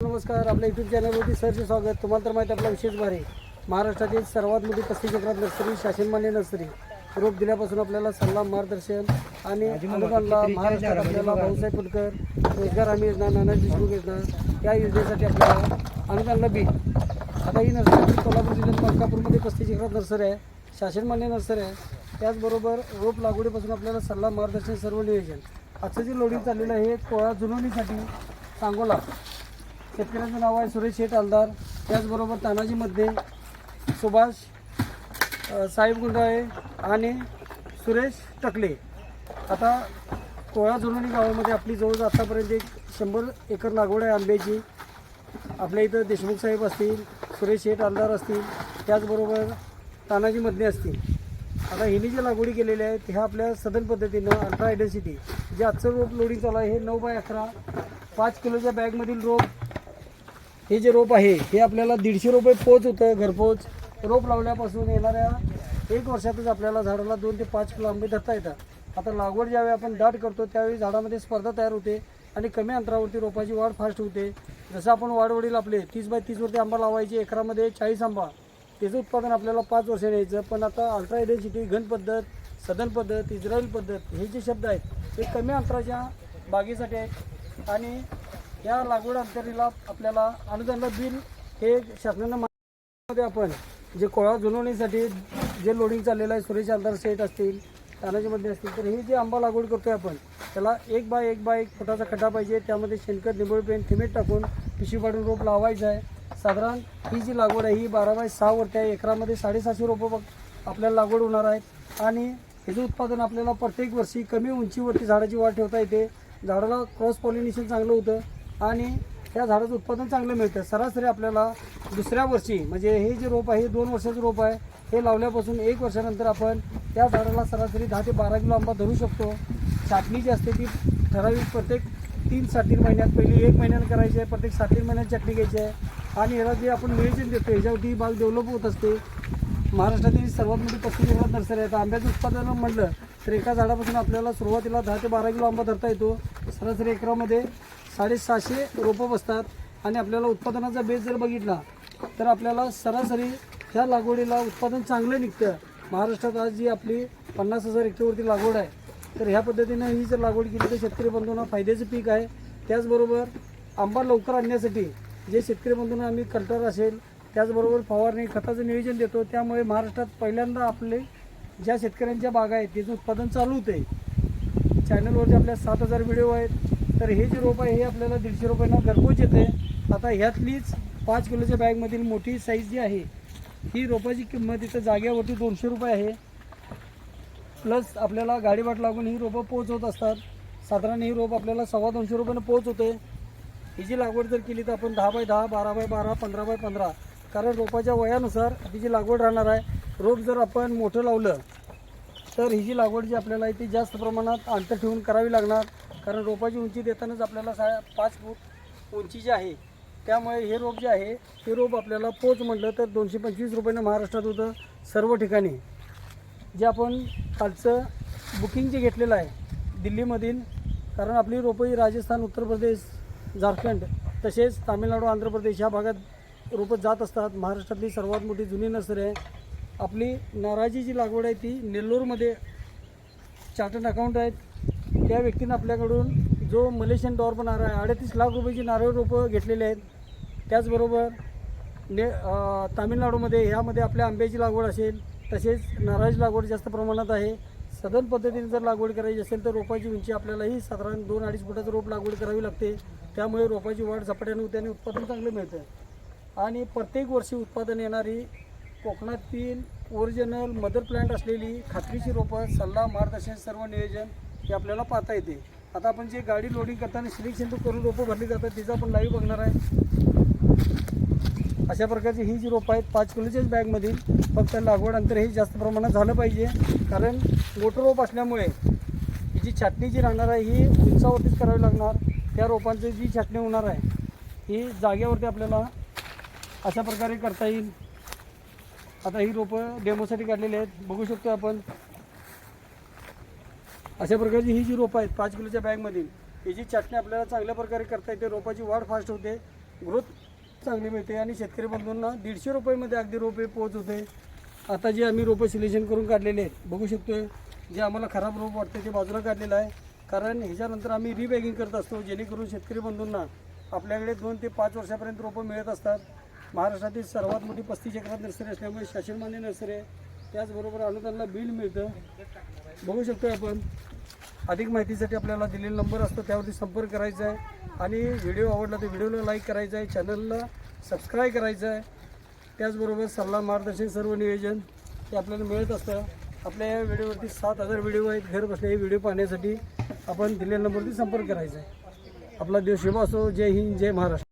नमस्कार, आपल्या यूट्यूब चॅनलवरती सरचे स्वागत. तुम्हाला तर माहिती आपला विशेष भार आहे. महाराष्ट्रातील सर्वात मोठी 35 एकरात नर्सरी, शासनमान्य नर्सरी. रोप दिल्यापासून आपल्याला सल्ला, मार्गदर्शन आणि अनुदानला महाराष्ट्रात आपल्याला भाऊसाहेब फुटकर रोजगार हमी योजना, नाना देशमुख योजना या योजनेसाठी आपल्याला अनुदानला बी. आता ही नर्सरी कोल्हापूर जिल्ह्यात मलकापूरमध्ये 35 एकरात नर्सरी आहे, शासनमान्य नर्सरी आहे. त्याचबरोबर रोप लागवडीपासून आपल्याला सल्ला, मार्गदर्शन, सर्व नियोजन. आजचं जे लोडिंग चाललेलं आहे हे कोळा जुनवणीसाठी सांगोला. शेतकऱ्यांचं नाव आहे सुरेश शेठ हलदार. त्याचबरोबर तानाजीमध्ये सुभाष साहेब गुंडाळे आणि सुरेश टकले. आता कोळा जुनवणी गावामध्ये आपली जवळजवळ आतापर्यंत 100 एकर लागवड आहे आंब्याची. आपल्या इथं देशमुख साहेब असतील, सुरेश शेठ हलदार असतील, त्याचबरोबर तानाजीमध्ये असतील. आता हिने जे लागवडी केलेल्या आहेत ह्या आपल्या सदन पद्धतीनं अल्ट्रा आयडेन्सिटी जे आजचं रोप लोडिंग चालू आहे हे 9x11 5 किलोच्या बॅगमधील रोप. हे जे रोप आहे हे आपल्याला 150 रुपये पोच होतं, घरपोच. रोप लावल्यापासून येणाऱ्या 1 वर्षातच आपल्याला झाडाला 2 ते 5 किलो आंबे धरता येतात. आता लागवड ज्यावेळी आपण दाट करतो त्यावेळी झाडामध्ये स्पर्धा तयार होते आणि कमी अंतरावरती रोपाची वाढ फास्ट होते. जसं आपण वाढवडील आपले 30 बाय 30 वरती आंबा लावायचे, एकरामध्ये 40 आंबा, त्याचं उत्पादन आपल्याला 5 वर्षाने यायचं. पण आता अल्ट्रा आयडेन्सिटी, घन पद्धत, सदन पद्धत, इस्रायल पद्धत हे जे शब्द आहेत हे कमी अंतराच्या बागेसाठी आहेत. आणि या लागवड अंतरीला आपल्याला अनुदानला बिल हे शासनानं मध्ये आपण जे कोळा जुनवणीसाठी जे लोडिंग चाललेलं आहे, सुरेश हलदार सेट असतील, तानाजीमध्ये असतील, तर हे जे आंबा लागवड करतोय आपण त्याला 1 बाय 1 फुटाचा खड्डा पाहिजे. त्यामध्ये शेणखत, निंबोळी पेंट, थिमेट टाकून पिशवी पाडून रोप लावायचं आहे. साधारण ही जी लागवड आहे ही 12 बाय 6 वरती आहे. एकरामध्ये 750 रोपं आपल्याला लागवड होणार आहेत. आणि ह्याचं उत्पादन आपल्याला प्रत्येक वर्षी कमी उंचीवरती झाडाची वाढ ठेवता येते. झाडाला क्रॉस पॉलिनेशन चांगलं होतं आणि त्या झाडाचं उत्पादन चांगलं मिळतं. सरासरी आपल्याला दुसऱ्या वर्षी म्हणजे हे जे रोप आहे 2 वर्षाचं रोप आहे, हे लावल्यापासून 1 वर्षानंतर आपण त्या झाडाला सरासरी 10 ते 12 किलो आंबा धरू शकतो. छाटणी जी असते ती ठराविक प्रत्येक 3-3 महिन्यात, पहिली 1 महिन्यानं करायची आहे, प्रत्येक 7-3 महिन्यात चटणी घ्यायची आहे. आणि याला जे आपण नियोजन देतो ह्याच्यावरती ही बाग डेव्हलप होत असते. महाराष्ट्रातील सर्वात मोठी 35 एकरात नर्सरी आहे. तर आंब्याचं उत्पादन म्हटलं तर एका झाडापासून आपल्याला सुरुवातीला 10 ते 12 किलो आंबा धरता येतो. सरासरी एकरामध्ये 750 रोपं बसतात. आणि आपल्याला उत्पादनाचा बेस जर बघितला तर आपल्याला सरासरी ह्या लागवडीला उत्पादन चांगलं निघतं. महाराष्ट्रात आज जी आपली 50,000 हेक्टरवरती लागवड आहे, तर ह्या पद्धतीनं ही जर लागवड केली तर शेतकरी बंधूंना फायद्याचं पीक आहे. त्याचबरोबर आंबा लवकर आणण्यासाठी जे शेतकरी बंधूंना आम्ही कल्टर असेल, त्याचबरोबर फवारणी खताचं नियोजन देतो. त्यामुळे महाराष्ट्रात पहिल्यांदा आपले ज्या शेतकऱ्यांच्या बागा आहेत त्याचं उत्पादन चालू होते. चॅनलवरती आपल्या 7,000 व्हिडिओ आहेत. तर हे जे रोप आहे हे आपल्याला 150 रुपयांना घरपोच येते. आता ह्यातलीच 5 किलोच्या बॅगमधील मोठी साईज जी आहे ही रोपाची किंमत इथं जाग्यावरती 200 रुपये आहे. प्लस आपल्याला गाडीवाट लागून ही रोपं पोच होत असतात. साधारण ही रोप आपल्याला 225 रुपयानं पोच होते. ही जी लागवड जर केली तर आपण 10 बाय 10, 12 बाय 12, 15 बाय 15, कारण रोपाच्या वयानुसार तिची लागवड राहणार आहे. रोप जर आपण मोठं लावलं तर ही जी लागवड जी आपल्याला आहे ती जास्त प्रमाणात अंतर ठेवून करावी लागणार. कारण रोपाची उंची देतानाच आपल्याला 5 फूट उंची जी आहे. त्यामुळे हे रोप जे आहे हे रोप आपल्याला पोच म्हटलं तर 225 रुपयानं महाराष्ट्रात होतं सर्व ठिकाणी. जे आपण कालचं बुकिंग जे घेतलेलं आहे दिल्लीमधील, कारण आपली रोपं ही राजस्थान, उत्तर प्रदेश, झारखंड तसेच तामिळनाडू, आंध्र प्रदेश ह्या भागात रोपं जात असतात. महाराष्ट्रातली सर्वात मोठी जुनी नर्सरी आहे. आपली नारळाची जी लागवड आहे ती नेल्लोरमध्ये चार्टर्ड अकाउंट आहेत त्या व्यक्तीनं आपल्याकडून जो मलेशियन डॉर्प नारळ आहे 38 लाख रुपयाची नारळ रोपं घेतलेले आहेत. त्याचबरोबर तामिळनाडूमध्ये ह्यामध्ये आपल्या आंब्याची लागवड असेल, तसेच नारळाची लागवड जास्त प्रमाणात आहे. सदन पद्धतीने जर लागवड करायची असेल तर रोपाची उंची आपल्याला ही साधारण 2-2.5 फुटाचं रोप लागवड करावी लागते. त्यामुळे रोपाची वाढ झपाट्याने होते आणि उत्पादन चांगलं मिळतं. आणि प्रत्येक वर्षी उत्पादन येणारी कोकणातील ओरिजिनल मदर प्लांट असलेली खात्रीची रोपं, सल्ला, मार्गदर्शन, सर्व नियोजन हे आपल्याला पाहता येते. आता आपण जे गाडी लोडिंग करताना सिलेक्शन करून रोपं भरली जातात तिचं आपण लाईव्ह बघणार आहे. अशा प्रकारची ही जी रोपं आहेत 5 किलोच्याच बॅगमधील. फक्त लागवड अंतर हे जास्त प्रमाणात झालं पाहिजे, कारण मोठं रोप असल्यामुळे ही जी छाटणी जी राहणार आहे ही उंचावरतीच करावी लागणार. त्या रोपांची जी छाटणी होणार आहे ही जागेवरती आपल्याला अशा प्रकारे करता येईल. आता ही रोपं डेमोसाठी काढलेली आहेत, बघू शकतो आपण. अशा प्रकारची ही जी रोपं आहेत 5 किलोच्या बॅगमधील, याची छाटणी आपल्याला चांगल्या प्रकारे करता येते. रोपाची वाढ फास्ट होते ग्रोथ चांगली मिळते आणि शेतकरी बंधूंना 150 रुपयामध्ये अगदी रोपे पोहोच होते. आता जे आम्ही रोपं सिलेक्शन करून काढलेले आहेत बघू शकतोय, जे आम्हाला खराब रोप वाटते ते बाजूला काढलेलं आहे. कारण ह्याच्यानंतर आम्ही रिबॅगिंग करत असतो, जेणेकरून शेतकरी बंधूंना आपल्याकडे 2 ते 5 वर्षापर्यंत रोपं मिळत असतात. महाराष्ट्रातील सर्वात मोठी 35 एकरात नर्सरी असल्यामुळे शासनमान्य नर्सरी आहे. त्याचबरोबर अनुदानाला बिल मिळतं. बघू शकतो आपण. अधिक माहितीसाठी आपल्याला दिलेला नंबर असतो, त्यावरती संपर्क करायचा आहे. आणि व्हिडिओ आवडला तर व्हिडिओला लाईक करायचं आहे, चॅनलला सबस्क्राईब करायचं आहे. त्याचबरोबर सल्ला मार्गदर्शन सर्व नियोजन ते आपल्याला मिळत असतं. आपल्या या व्हिडिओवरती 7000 व्हिडिओ आहेत. घर बसल्या हे व्हिडिओ पाहण्यासाठी आपण दिलेल्या नंबरवरती संपर्क करायचा आहे. आपला दिवस शुभ असो. जय हिंद, जय महाराष्ट्र.